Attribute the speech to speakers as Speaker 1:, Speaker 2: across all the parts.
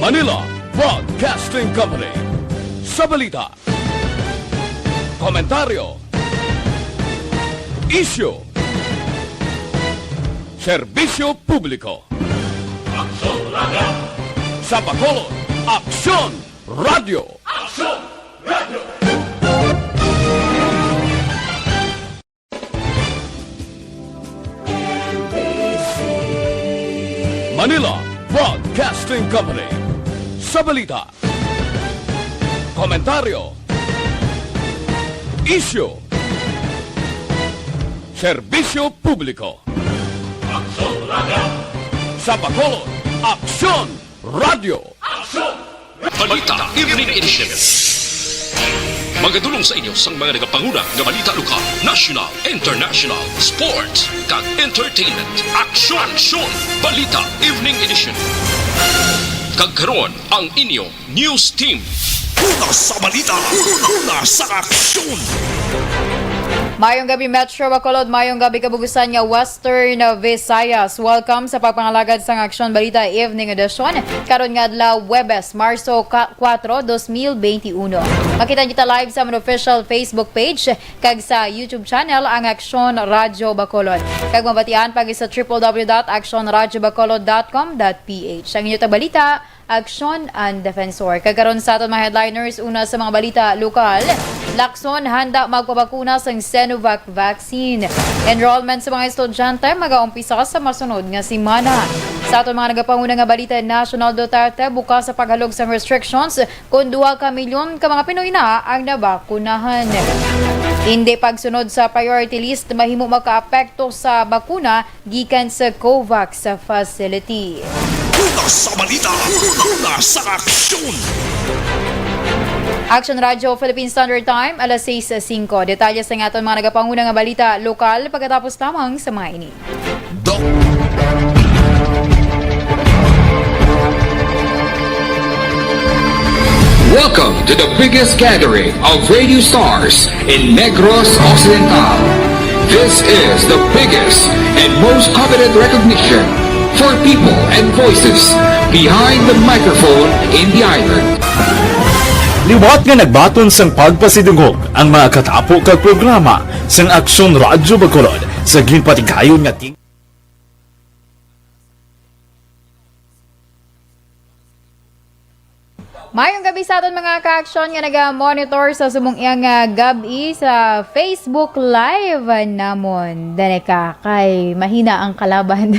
Speaker 1: Manila Broadcasting Company. Sa balita, komentaryo, issue, serbisyo publiko. Aksyon Radio! Sa Bacolod, Aksyon Radio! Aksyon Radio! Manila Broadcasting Company. Sa balita, komentaryo, issue, serbisyo publiko. Aksyon Radio! Sa Bacolod, Aksyon Radio! Aksyon!
Speaker 2: Balita Evening Edition. Magadulong sa inyo sang mga nagapanguna nga balita lokal, national, international, sports, kag entertainment. Aksyon! Balita Evening Edition. Kagkaroon ang inyong news team.
Speaker 3: Una sa balita, una sa aksyon.
Speaker 4: Mayong gabi Metro Bacolod, mayong gabi kabugusan nga Western Visayas. Welcome sa pagpangalagad sang Aksyon Balita Evening Edition. Karon nga adlaw Huwebes, Marso 4, 2021. Makita kita live sa among official Facebook page kag sa YouTube channel ang Aksyon Radio Bacolod. Kag mabatian pag sa www.actionradiobacolod.com.ph. Ang inyo balita, Aksyon and Defensor. Kagkaroon sa aton mga headliners, una sa mga balita lokal, Lacson handa magpabakuna sa Sinovac vaccine. Enrollment sa mga estudyante mag-aumpisa sa masunod nga semana. Sa aton mga nagapanguna nga balita, National Duterte bukas sa paghalog sa restrictions kung 2 ka milyon ka mga Pinoy na ang nabakunahan. Hindi pagsunod sa priority list mahimo makaapekto sa bakuna gikan sa COVAX facility.
Speaker 3: Una sa balita, una sa aksyon.
Speaker 4: Action Radio Philippine Standard Time, alas 6:05. Detalye sa aton mga nagapanguna nga balita lokal pagkatapos lamang sa mga ini.
Speaker 5: Welcome to the biggest gathering of radio stars in Negros Occidental. This is the biggest and most coveted recognition for people and voices behind the microphone in the island.
Speaker 6: Liwat nga nagbaton sang pagpasidungog ang mga katapo kag programa sang Aksyon Radyo Bacolod sa ginpatigayon nga ting.
Speaker 4: Mayong gabi sa aton mga ka-aksyon nga naga-monitor sa sumungiyang gabi sa Facebook Live namon. Dane ka, kay mahina ang kalaban.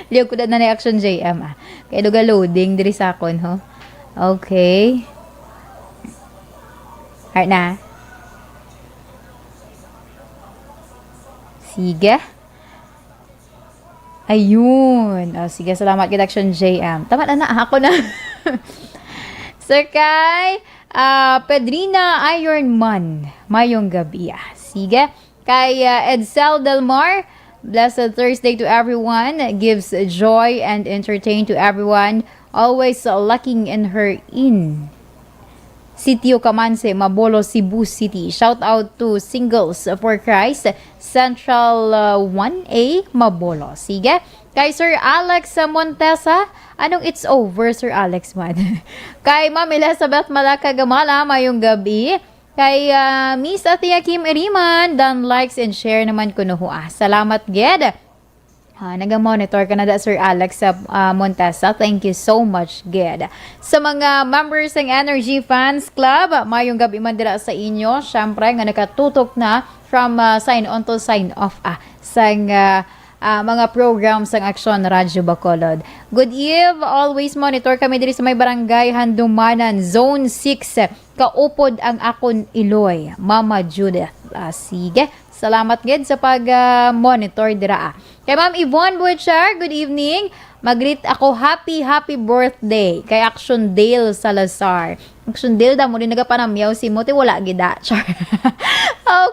Speaker 4: Liyo ko na ni Action JM. Kay duga loading diri sa akon, ho. Okay. Heart na. Sige. Ayun. O, sige, salamat kay Action JM. Tama na, ako na. Sir kay Pedrina Ironman, mayong gabi. Sige. Kay Edsel Delmar, blessed Thursday to everyone. Gives joy and entertain to everyone. Always lacking in her Sitio Camanse, Mabolo, Cebu City. Shout out to Singles for Christ, Central 1A, Mabolo. Sige. Kay Sir Alex Montesa, anong it's over, Sir Alex man? Kay Ma'am Elizabeth Malaka Gamala, mayong gabi. Kay Miss Atia Kim Iriman, dan likes and share naman ko nuhua. Salamat, Ged. Naga-monitor ka na da, Sir Alex Montesa. Thank you so much, Ged. Sa mga members ng Energy Fans Club, mayong gabi man dira sa inyo. Siyempre, nga nakatutok na from sign on to sign off sang mga programs ng Aksyon Radyo Bacolod. Good eve, always monitor kami diri sa may barangay Handumanan, Zone 6. Kaupod ang akon Iloy, Mama Judith. Sige, salamat gid sa pag-monitor dira. Kay Ma'am Yvonne Butcher, good evening. Mag-greet ako, happy birthday kay Action Dale Salazar. Action Dale, damo din nagapanamyaw si Mote, wala gida.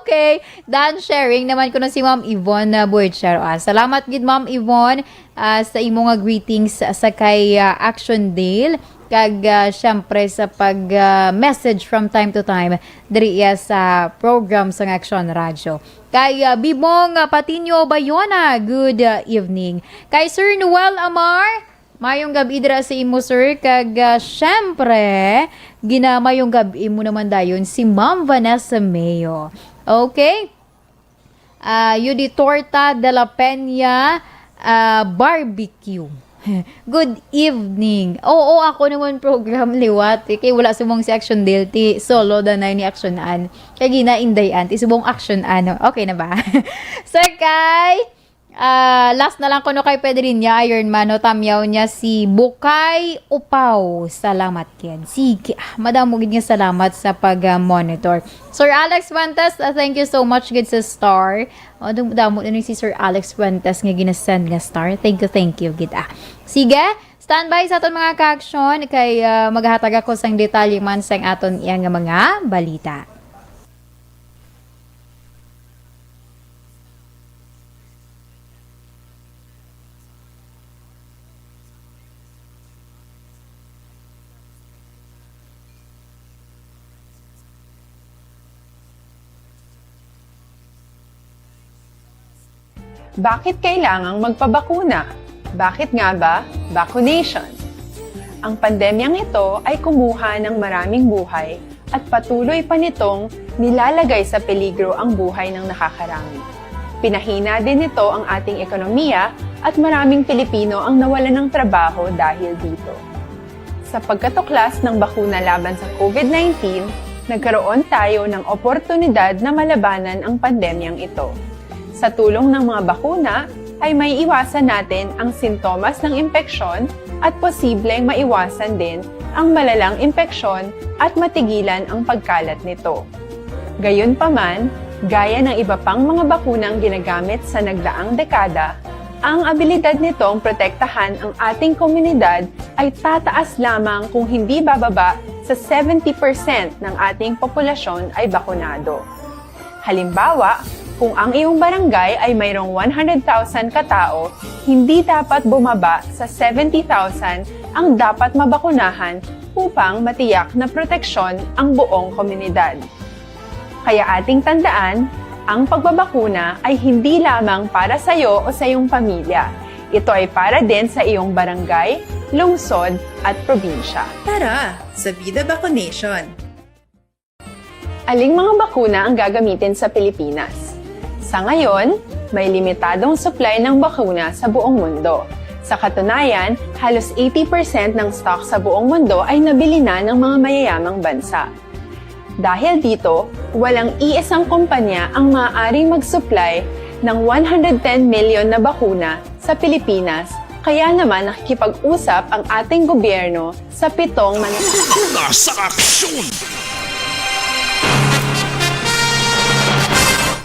Speaker 4: Okay, dan sharing naman ko na si Ma'am Yvonne Butcher. Salamat gid Ma'am Yvonne sa imong greetings sa kay Action Dale. kag syempre sa pag-message from time to time diri sa program sa Action Radio. Kay Bibong Patinio Bayona, good evening. Kay Sir Noel Amar, mayong gabi dira sa imo sir, kag syempre ginamayong gabi mo naman dayon si Ma'am Vanessa Mayo. Okay? Yudi Torta de la Peña Barbecue. Good evening. Oo, ako naman program liwat. Kay wala sumong si Action Delti. Solo da na ni Actionan. Kaya ginaindayan. Isubong action ano. Okay na ba? Sir Kai, last na lang kuno kay Pedrin niya, Ironman, no, tamyaw niya si Bukay Upaw. Salamat yan. Sige, madamo gid nga salamat sa pag-monitor. Sir Alex Fuentes, thank you so much gid sa star. Damo na si Sir Alex Fuentes nga ginasend nga star. Thank you gid. Sige, standby sa aton mga ka-action kay maghatag ako sang detalye man sang aton iyang mga balita.
Speaker 7: Bakit kailangang magpabakuna? Bakit nga ba vaccination? Ang pandemyang ito ay kumuha ng maraming buhay at patuloy pa nitong nilalagay sa peligro ang buhay ng nakakarami. Pinahina din nito ang ating ekonomiya at maraming Pilipino ang nawalan ng trabaho dahil dito. Sa pagkatuklas ng bakuna laban sa COVID-19, nagkaroon tayo ng oportunidad na malabanan ang pandemyang ito. Sa tulong ng mga bakuna, ay may iwasan natin ang sintomas ng impeksyon at posibleng maiwasan din ang malalang impeksyon at matigilan ang pagkalat nito. Gayunpaman, gaya ng iba pang mga bakunang ginagamit sa nagdaang dekada, ang abilidad nitong protektahan ang ating komunidad ay tataas lamang kung hindi bababa sa 70% ng ating populasyon ay bakunado. Halimbawa, kung ang iyong barangay ay mayroong 100,000 katao, hindi dapat bumaba sa 70,000 ang dapat mabakunahan upang matiyak na proteksyon ang buong komunidad. Kaya ating tandaan, ang pagbabakuna ay hindi lamang para sa iyo o sa iyong pamilya. Ito ay para din sa iyong barangay, lungsod at probinsya.
Speaker 8: Tara, sa Vida Vaccination!
Speaker 7: Aling mga bakuna ang gagamitin sa Pilipinas? Sa ngayon, may limitadong supply ng bakuna sa buong mundo. Sa katunayan, halos 80% ng stock sa buong mundo ay nabili na ng mga mayayamang bansa. Dahil dito, walang iisang kumpanya ang maaaring mag-supply ng 110 million na bakuna sa Pilipinas, kaya naman nakikipag-usap ang ating gobyerno sa 7
Speaker 3: Una sa aksyon!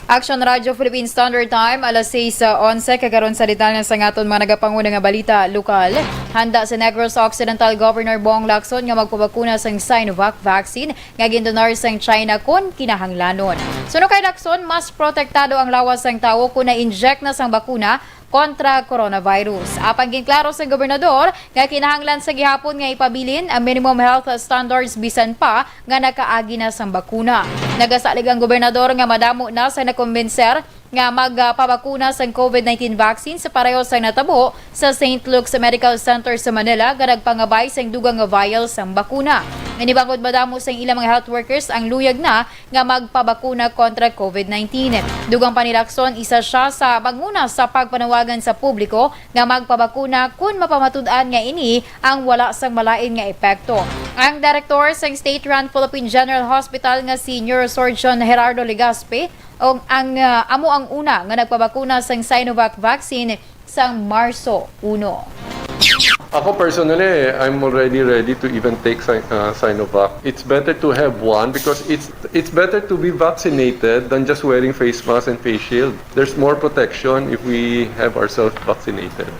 Speaker 4: Action Radio Philippine Standard Time, alas 6:11, kagaron sa detalye sa ngaton mga nagapanguna nga balita lokal. Handa sa Negros Occidental Governor Bong Lacson nga magpabakuna sa Sinovac vaccine nga gindonar sa China kon kinahanglanon. Suno kay Lacson, mas protektado ang lawas sang tawo kung na-inject na sang bakuna kontra coronavirus. Apang ginklaro sa gobernador nga kinahanglan sa gihapon nga ipabilin ang minimum health standards bisan pa nga nakaagi na sang bakuna. Nagasalig ang gobernador nga madamo na sa nakumbinser nga magpabakuna sa COVID-19 vaccine sa pareho sa natabo sa St. Luke's Medical Center sa Manila nga nagpangabay sa dugang nga vial sa bakuna. Nanibangod madamo sa ilang mga health workers ang luyag na nga magpabakuna kontra COVID-19. Dugang pa ni Lacson, isa siya sa magmuna sa pagpanawagan sa publiko nga magpabakuna kung mapamatud-an nga ini ang wala sang malain nga epekto. Ang director sa State-run Philippine General Hospital nga si Neurosurgeon Gerardo Legaspi ang amo ang una nga nagpabakuna sa Sinovac vaccine sang Marso 1.
Speaker 9: Ako personally, I'm already ready to even take Sinovac. It's better to have one because it's better to be vaccinated than just wearing face mask and face shield. There's more protection if we have ourselves vaccinated.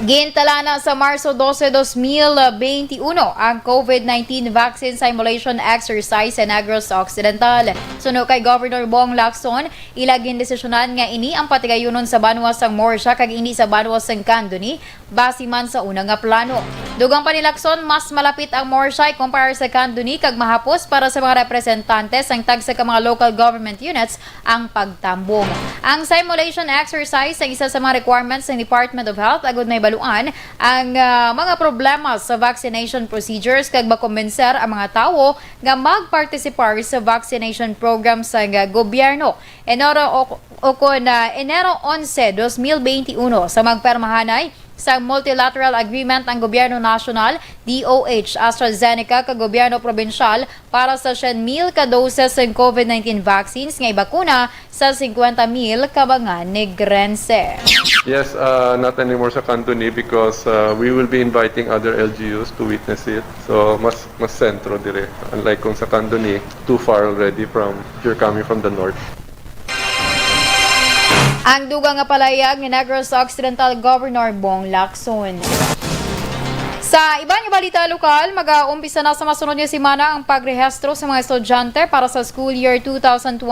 Speaker 4: Gintala na sa Marso 12, 2021 ang COVID-19 vaccine simulation exercise sa Negros Occidental. Suno kay Governor Bong Lacson, ilagin desisyonan nga ini ang patigayunon sa banwas sang Morsha kag ini sa banwas sang Candoni, base man sa una nga plano. Dugang pa ni Lacson, mas malapit ang Morsha kumpara sa Candoni kag mahapos para sa mga representante sang tagsa ka mga local government units ang pagtambong. Ang simulation exercise ang isa sa mga requirements ng Department of Health agud may baluan ang mga problema sa vaccination procedures kag makombenser ang mga tawo nga magpartisipar sa vaccination program sa gobyerno. Enero 11, 2021 sa magpermahanay sa multilateral agreement ang Gobyerno Nasyonal, DOH, AstraZeneca kag Gobyerno Probinsyal para sa 100,000 ka doses ng COVID-19 vaccines nga ibakuna sa 50,000 ka mga negrense.
Speaker 9: Yes, not anymore sa Cantoni because we will be inviting other LGUs to witness it. So mas sentro dire. Unlike kung sa Cantoni, too far already from you're coming from the north.
Speaker 4: Ang dugang nga palayag ni Negros Occidental Governor Bong Lacson. Sa iba nga balita lokal, mag-uumpisa na sa masunod nga semana ang pagrehistro sa mga estudyante para sa school year 2021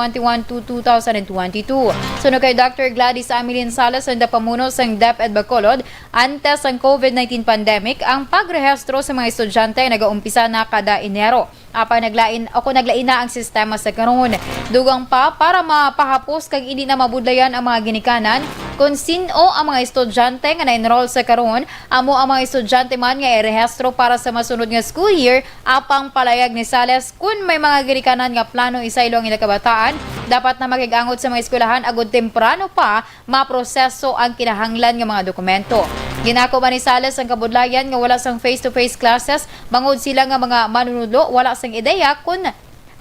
Speaker 4: to 2022. Sunod kay Dr. Gladys Amelin Salas ang pamuno sa DepEd Bacolod, antes ang COVID-19 pandemic, ang pagrehistro sa mga estudyante ay nag-uumpisa na kada Enero. Naglain na ang sistema sa karon. Dugang pa para mapahapos kag hindi na mabudlayan ang mga ginikanan kung sino ang mga estudyante nga na-enroll sa karon, amo ang mga estudyante man nga irehistro para sa masunod nga school year. Apang palayag ni Sales kung may mga ginikanan nga plano isaylo ang kabataan, dapat na makigangot sa mga eskwelahan agud temprano pa maproseso ang kinahanglan nga mga dokumento. Ginako man ni Sales ang kabudlayan nga wala sang face-to-face classes, bangod sila nga mga manunudlo wala sang ideya kung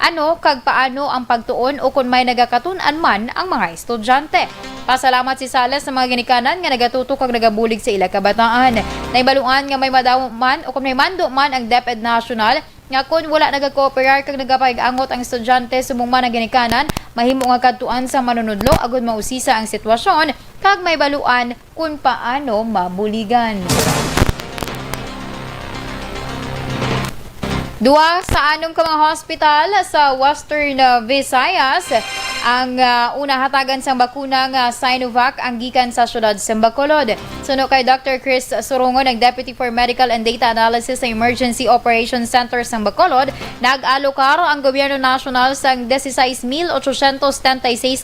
Speaker 4: ano kag paano ang pagtuon o kung may nagakatun-an man ang mga estudyante. Pasalamat si Sales sa mga ginikanan nga nagatuto kag nagabulig sa ila kabataan. Naibaluan nga may madaw man o kung may mando man ang DepEd National nga kung wala nagakooperar kag nagapaigangot ang estudyante sumungman ang ginikanan, mahimo nga kadtuan sa manunudlo agud mausisa ang sitwasyon kag may baluan kung paano mabuligan. Duwa sa anong ka mga hospital sa Western Visayas ang una hatagan sang bakuna nga Sinovac ang gikan sa syudad sa Bacolod. Suno kay Dr. Chris Sorongo, ng Deputy for Medical and Data Analysis sa Emergency Operations Center sa Bacolod, nag-alokar ang Gobyerno Nasyonal sang 16,836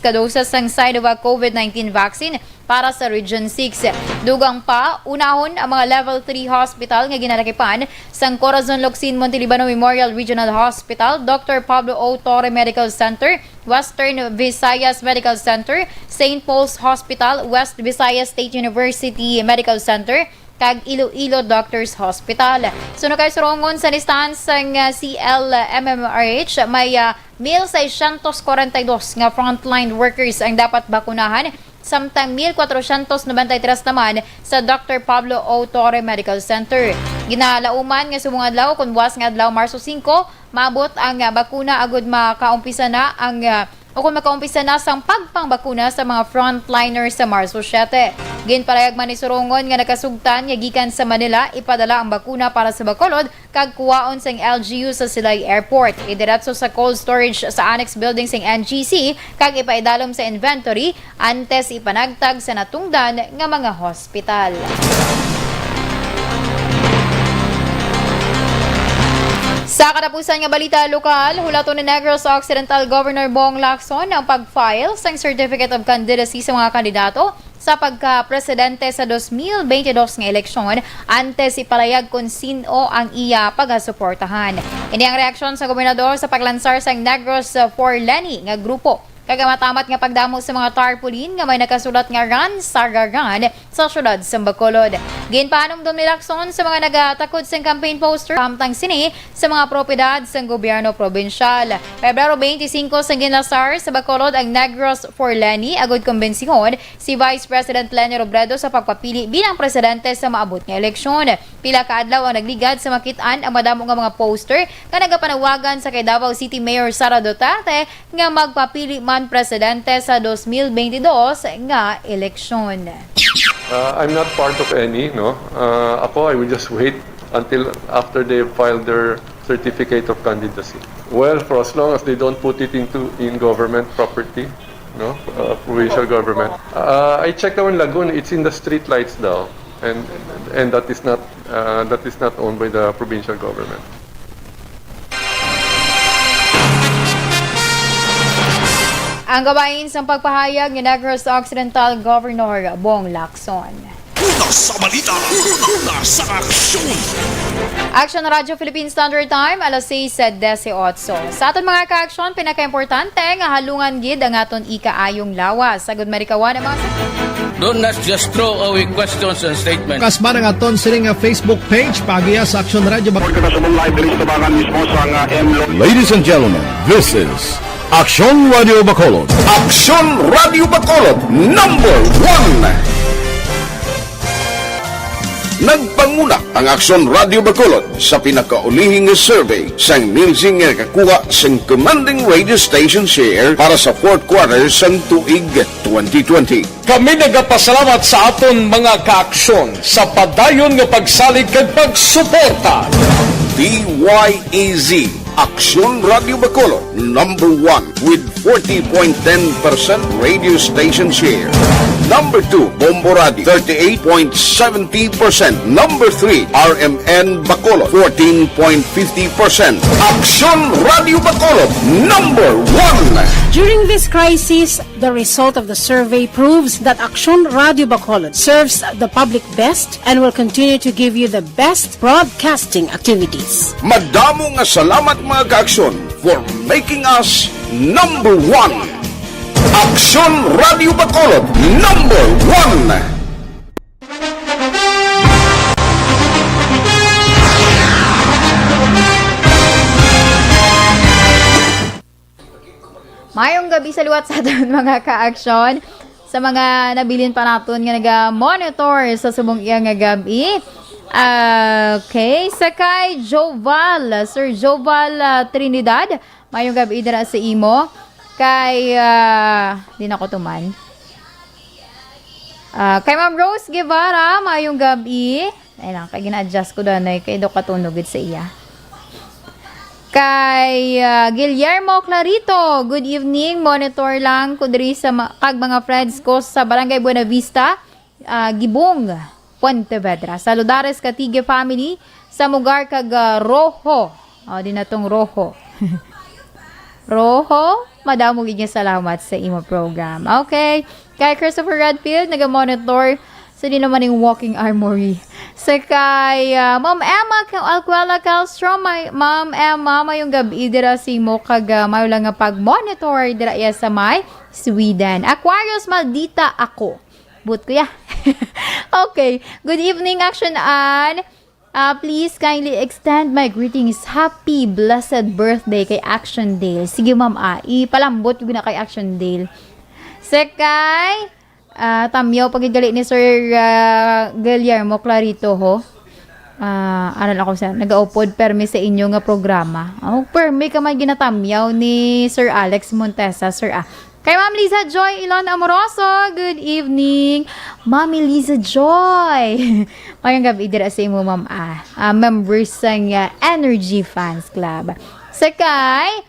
Speaker 4: ka doses sang Sinovac COVID-19 vaccine para sa Region 6. Dugang pa, unahon ang mga Level 3 hospital nga ginalakipan sang Corazon Locsin Montelibano Memorial Regional Hospital, Dr. Pablo O. Torre Medical Center, Western Visayas Medical Center, St. Paul's Hospital, West Visayas State University Medical Center, kag Iloilo Doctors Hospital. Suno kay Sorongon sa listahan sang CLMMRH, may 1,642 nga frontline workers ang dapat bakunahan, samtang 1,493 naman sa Dr. Pablo O. Torre Medical Center. Ginalauman nga sumong adlaw kun buwas nga adlaw Marso 5, maabot ang bakuna agud makaumpisa na ang makaumpisa na sang pagpangbakuna sa mga frontliners sa Marso 7. Ginpalayag man ni Sorongon nga nakasugtan nga gikan sa Manila ipadala ang bakuna para sa Bacolod kag kuwaon sang LGU sa Silay Airport. Idiretso sa cold storage sa annex building sang NGC kag ipaidalom sa inventory antes ipanagtag sa natungdan nga mga hospital. Sa katapusan nga balita lokal, hulaton ni Negros Occidental Governor Bong Lacson ang pag-file sang Certificate of Candidacy sa mga kandidato sa pagka-presidente sa 2022 nga eleksyon antes ipalayag kung sino ang iya pagasuportahan. Ini ang reaksyon sa gobernador sa paglansar sang Negros for Lenny nga grupo Kagamatamat nga pagdamo sa mga tarpaulin nga may nakasulat nga Ran Sagaran sa syudad sa Bacolod. Ginpanom dom ni Lacson sa mga nagatakod sa campaign poster samtang sini sa mga propiedad sa gobyerno probinsyal. Pebrero 25 sa ginlasar sa Bacolod ang Negros for Lenny agud kumbensihon si Vice President Lenny Robredo sa pagpapili bilang presidente sa maabot nga eleksyon. Pila ka adlaw ang nagligad sa makitaan ang madamo nga mga poster nga nagapanawagan sa kay Davao City Mayor Sara Duterte nga magpapili man presidente sa 2022 nga eleksyon.
Speaker 9: I'm not part of any, no. Ako, I will just wait until after they file their certificate of candidacy. Well, for as long as they don't put it in government property, no, provincial government. I checked on Lagoon; it's in the street lights daw, and that is not owned by the provincial government.
Speaker 4: Ang gabain sa pagpahayag ni Negros Occidental Governor Bong Lacson.
Speaker 3: Una sa balita, una sa aksyon.
Speaker 4: Action Radio Philippine Standard Time, alas 6:18. Sa aton mga ka-aksyon, pinaka-importante nga halungan gid ang aton ikaayong lawas. Sagud Marikawan ang mga
Speaker 1: Do not just throw away questions and statements.
Speaker 10: Kasma ng aton sining Facebook page pagiya sa Action Radio.
Speaker 6: Ladies and gentlemen, this is Action Radio Bacolod.
Speaker 3: Aksyon Radio Bacolod, number 1. Nagpanguna ang Aksyon Radio Bacolod sa pinakaulihing survey sa Nielsen nga kakuha sa commanding radio station share para sa fourth quarter sa tuig 2020.
Speaker 6: Kami nagapasalamat sa aton mga kaaksyon sa padayon nga pagsalig kag pagsuporta.
Speaker 3: DYEZ Aksyon Radio Bacolod, number 1 with 40.10% radio station share. Number 2, Bombo Radio, 38.70%. Number 3, RMN Bacolod, 14.50%. Aksyon Radio Bacolod, number 1.
Speaker 11: During this crisis, the result of the survey proves that Aksyon Radio Bacolod serves the public best and will continue to give you the best broadcasting activities.
Speaker 3: Madamo nga salamat mga kaaksyon for making us number 1. Aksyon Radio Bacolod, number 1.
Speaker 4: Mayong gabi sa liwat sa aton mga ka-aksyon. Sa mga nabilin pa naton nga naga-monitor sa subong iya nga gabi. Okay, sakay Joval, Sir Joval Trinidad. Mayong gabi dira sa imo. Kay, di na ko tuman. Kay Ma'am Rose Guevara, mayong gabi. Ay lang, kay gina-adjust ko doon ay kay do katunugid sa iya. Kay Guillermo Clarito, good evening. Monitor lang ko diri sa kag mga friends ko sa Barangay Buena Vista, Gibong, Pontevedra. Saludares Katige family sa mugar kag Rojo. Di na tong Rojo. Rojo, madamo gid salamat sa imo program. Okay. Kay Christopher Redfield, naga-monitor sa di naman yung Walking Armory. Sa kay Ma'am Emma Alcuela Calstrom, Ma'am Emma, mayong gabi dira si mo kag mayo lang nga pag-monitor dira iya sa may Sweden. Aquarius maldita ako. But kuya. Okay. Good evening, Action Ann. Please kindly extend my greetings. Happy blessed birthday kay Action Dale. Sige ma'am, ipalambot yung na kay Action Dale. Sekay, tamyaw pagigali ni Sir Guillermo Clarito ho. Aral ako sa nag-upod permi sa inyo nga programa. Permi ka may ginatamyaw ni Sir Alex Montesa, Sir Kay Ma'am Liza Joy Ilon Amoroso, good evening. Mami Liza Joy. Mayang gabi dira sa imo ma'am members sang Energy Fans Club. Sakay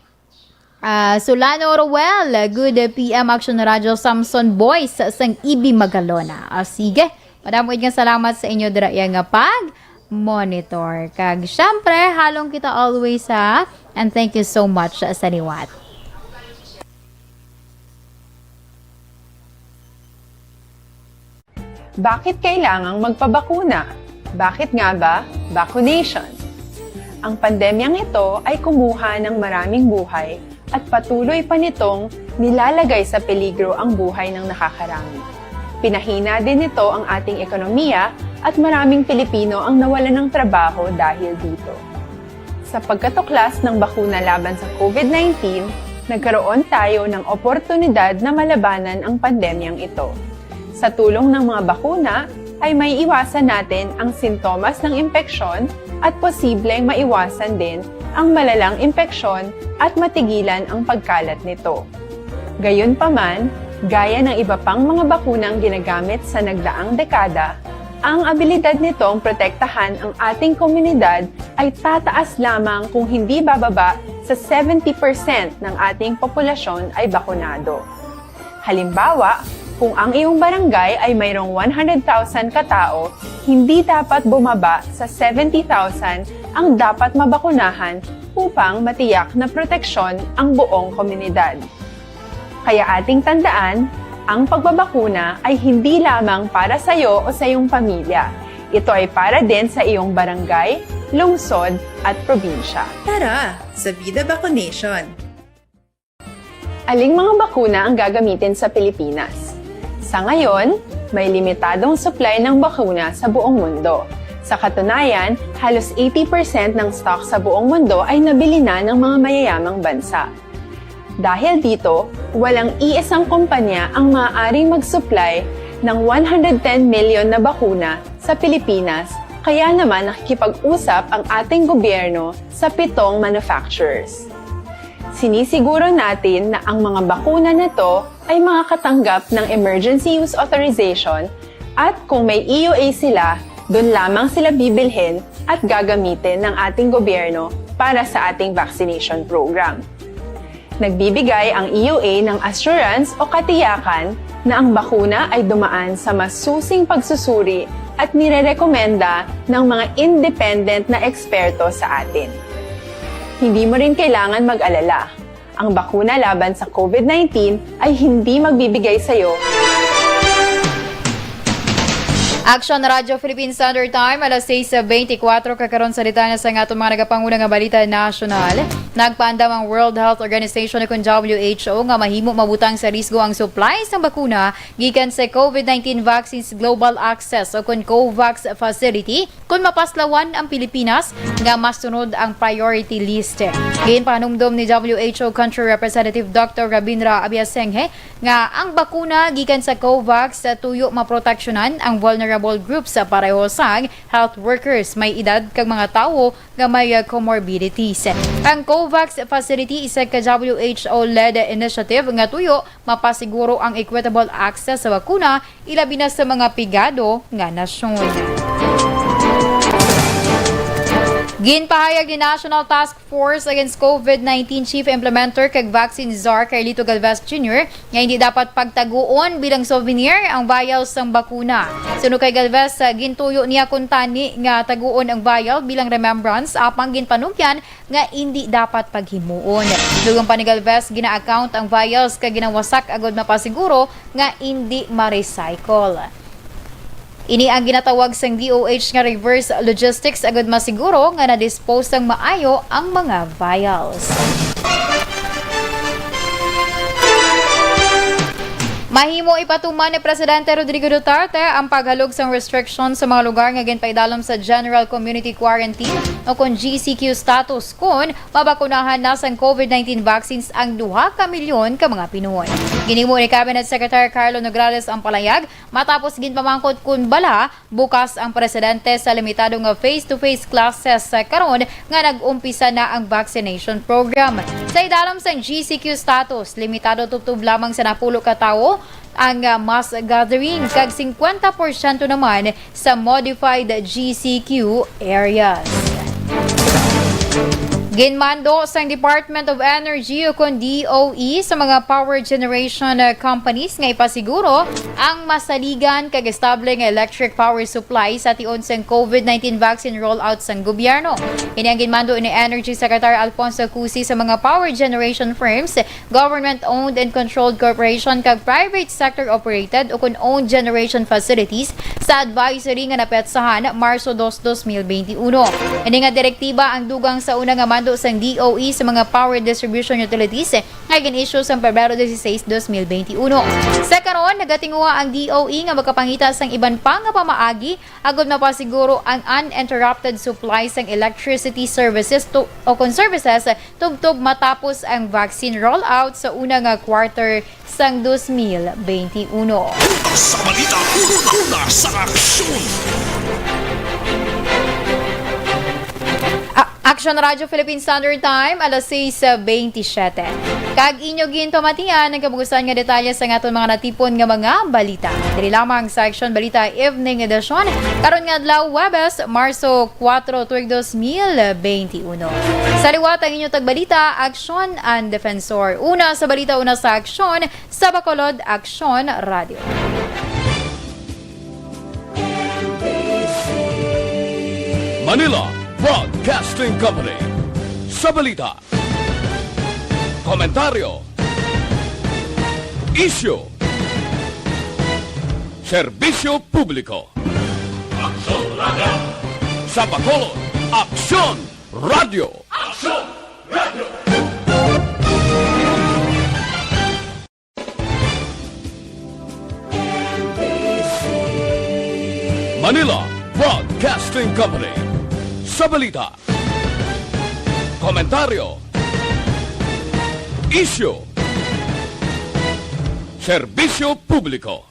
Speaker 4: Solano Rowell, good PM Action Radio Samson Boys sang Ibi Magalona. Sige, madamo nga salamat sa inyo dira nga pag-monitor. Kag syempre, halong kita always and thank you so much sa liwat.
Speaker 7: Bakit kailangang magpabakuna? Bakit nga ba? Vaccination. Ang pandemyang ito ay kumuha ng maraming buhay at patuloy pa nitong nilalagay sa peligro ang buhay ng nakakarami. Pinahina din nito ang ating ekonomiya at maraming Pilipino ang nawalan ng trabaho dahil dito. Sa pagkatuklas ng bakuna laban sa COVID-19, nagkaroon tayo ng oportunidad na malabanan ang pandemyang ito. Sa tulong ng mga bakuna, ay may iwasan natin ang sintomas ng impeksyon at posibleng maiwasan din ang malalang impeksyon at matigilan ang pagkalat nito. Gayunpaman, Gaya ng iba pang mga bakunang ginagamit sa nagdaang dekada, ang abilidad nitong protektahan ang ating komunidad ay tataas lamang kung hindi bababa sa 70% ng ating populasyon ay bakunado. Halimbawa, kung ang iyong barangay ay mayroong 100,000 katao, hindi dapat bumaba sa 70,000 ang dapat mabakunahan upang matiyak na proteksyon ang buong komunidad. Kaya ating tandaan, ang pagbabakuna ay hindi lamang para sa iyo o sa iyong pamilya. Ito ay para din sa iyong barangay, lungsod at probinsya.
Speaker 8: Tara, sa Vida Vaccination!
Speaker 7: Aling mga bakuna ang gagamitin sa Pilipinas? Sa ngayon, may limitadong supply ng bakuna sa buong mundo. Sa katunayan, halos 80% ng stock sa buong mundo ay nabili na ng mga mayayamang bansa. Dahil dito, walang iisang kumpanya ang maaaring mag-supply ng 110 million na bakuna sa Pilipinas, kaya naman nakikipag-usap ang ating gobyerno sa 7 manufacturers. Sinisiguro natin na ang mga bakuna na to ay makakatanggap ng Emergency Use Authorization at kung may EUA sila, doon lamang sila bibilhin at gagamitin ng ating gobyerno para sa ating vaccination program. Nagbibigay ang EUA ng assurance o katiyakan na ang bakuna ay dumaan sa masusing pagsusuri at nirerekomenda ng mga independent na eksperto sa atin. Hindi mo rin kailangan mag-alala. Ang bakuna laban sa COVID-19 ay hindi magbibigay sa iyo.
Speaker 4: Action Radio Philippine Standard Time, alas 6:24 kakaroon salita na sa atong mga nagapangunang nga balita nasyonal. Nagpaandam ang World Health Organization o WHO nga mahimo mabutang sa risgo ang supply sa bakuna gikan sa COVID-19 Vaccines Global Access o kun COVAX facility kung mapaslawan ang Pilipinas nga masunod ang priority list. Giin panumdom ni WHO Country Representative Dr. Rabindra Abiasenghe nga ang bakuna gikan sa COVAX tuyo maproteksyonan ang vulnerable groups sa pareho sang health workers may edad kag mga tawo nga may comorbidities. Ang COVAX facility isa ka WHO-led initiative nga tuyo mapasiguro ang equitable access sa bakuna ilabi na sa mga pigado nga nasyon. Ginpahayag ni National Task Force Against COVID-19 Chief Implementer kag Vaccine Czar Carlito Galvez Jr. nga hindi dapat pagtaguon bilang souvenir ang vial sang bakuna. Suno kay Galvez, gintuyo niya kuntani nga taguon ang vial bilang remembrance apang ginpanugyan nga hindi dapat paghimuon. Dugang pa ni Galvez, gina-account ang vials kag ginawasak agod mapasiguro nga hindi ma-recycle. Ini ang ginatawag sang DOH nga reverse logistics agad masiguro nga na-dispose ng maayo ang mga vials. Mahimo ipatuman ni Presidente Rodrigo Duterte ang paghalog sang restriction sa mga lugar nga ginpaidalom sa General Community Quarantine o kung GCQ status kung mabakunahan na sang COVID-19 vaccines ang 2 ka milyon ka mga Pinoy. Ginimo ni Cabinet Secretary Carlo Nograles ang palayag matapos ginpamangkot kun bala bukas ang presidente sa limitado nga face-to-face classes karon nga nag-umpisa na ang vaccination program. Sa idalom sang GCQ status, limitado tubtub lamang sa 10 ka tawo ang mass gathering kag 50% naman sa modified GCQ areas. Ginmando sa Department of Energy o kun DOE sa mga power generation companies nga ipasiguro ang masaligan kag estable nga electric power supply sa tion sang COVID-19 vaccine rollout sang gobyerno. Ini ang ginmando ni Energy Secretary Alfonso Cusi sa mga power generation firms, government-owned and controlled corporation kag private sector operated o kun owned generation facilities sa advisory nga napetsahan Marso 2, 2021. Ini nga direktiba ang dugang sa una nga sang DOE sa mga power distribution utilities nga gin-issue sa Pebrero 16, 2021. Sa karon, nagatinguha ang DOE nga magkapangita sang iban pa nga pamaagi agud mapasiguro ang uninterrupted supply sang electricity services services tubtob matapos ang vaccine rollout sa una nga quarter sang 2021.
Speaker 2: Sa balita, una sa aksyon!
Speaker 4: Action Radio Philippine Standard Time, alas 6:27. Kag inyo ginpamatian ang kabugusan nga detalye sa aton mga natipon nga mga balita. Dili lamang sa Action Balita Evening Edition, karon nga adlaw Huwebes, Marso 4, 2021. Sa liwat ang inyong tagbalita, Action and Defensor. Una sa balita, una sa Action, sa Bacolod, Action Radio.
Speaker 2: Manila Broadcasting Company. Sa balita, komentaryo, issue, serbisyo publiko. Aksyon Radio. Sa Bacolod, Aksyon Radio. Aksyon Radio. Manila Broadcasting Company. Sa balita, komentaryo, issue, serbisyo publiko.